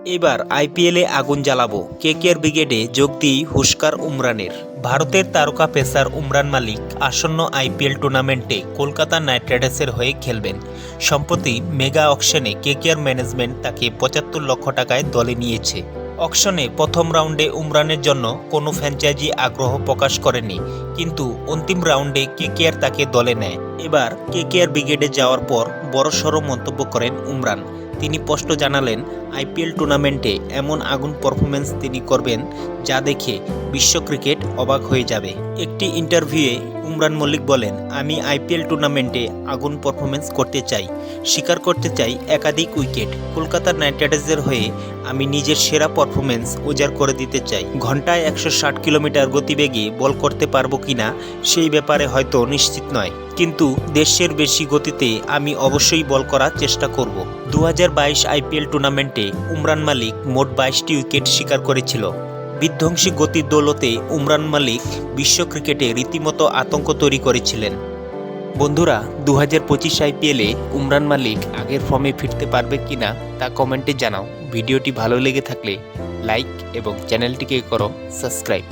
এবার আইপিএলে আগুন জ্বালাবো, কেকেআর ব্রিগেডে যোগ দিই হুশকার উমরানের। ভারতের তারকা পেসার উমরান মালিক আসন্ন আইপিএল টুর্নামেন্টে কলকাতা নাইট রাইডার্সের হয়ে খেলবেন। সম্প্রতি মেগা অকশনে কেকেআর ম্যানেজমেন্ট তাকে ৭৫ লক্ষ টাকায় দলে নিয়েছে। অকশনে প্রথম রাউন্ডে উমরানের জন্য কোনো ফ্র্যাঞ্চাইজি আগ্রহ প্রকাশ করেনি, কিন্তু অন্তিম রাউন্ডে কেকেআর তাকে দলে নেয়। এবার কেকেআর ব্রিগেডে যাওয়ার পর বড়সড় মন্তব্য করেন উমরান। তিনি স্পষ্ট জানালেন, আইপিএল টুর্নামেন্টে এমন আগুন পারফরমেন্স তিনি করবেন যা দেখে বিশ্ব ক্রিকেট অবাক হয়ে যাবে। একটি ইন্টারভিউয়ে উমরান মল্লিক বলেন, আমি আইপিএল টুর্নামেন্টে আগুন পারফরমেন্স করতে চাই, স্বীকার করতে চাই একাধিক উইকেট। কলকাতা নাইট রাইডার্সের হয়ে আমি নিজের সেরা পারফরমেন্স উজাড় করে দিতে চাই। ঘন্টায় ১৬০ কিলোমিটার গতিবেগে বল করতে পারবো কিনা সেই ব্যাপারে হয়তো নিশ্চিত নয়, কিন্তু দেশের বেশি গতিতে আমি অবশ্যই বল করার চেষ্টা করব। ২০২২ আইপিএল টুর্নামেন্টে উমরান মালিক মোট ২২টি উইকেট শিকার করেছিল। বিধ্বংসী গতির দৌলতে উমরান মালিক বিশ্ব ক্রিকেটে রীতিমতো আতঙ্ক তৈরি করেছিলেন। বন্ধুরা, ২০২৫ আইপিএলে উমরান মালিক আগের ফর্মে ফিরতে পারবে কিনা তা কমেন্টে জানাও। ভিডিওটি ভালো লেগে থাকলে লাইক এবং চ্যানেলটিকে করো সাবস্ক্রাইব।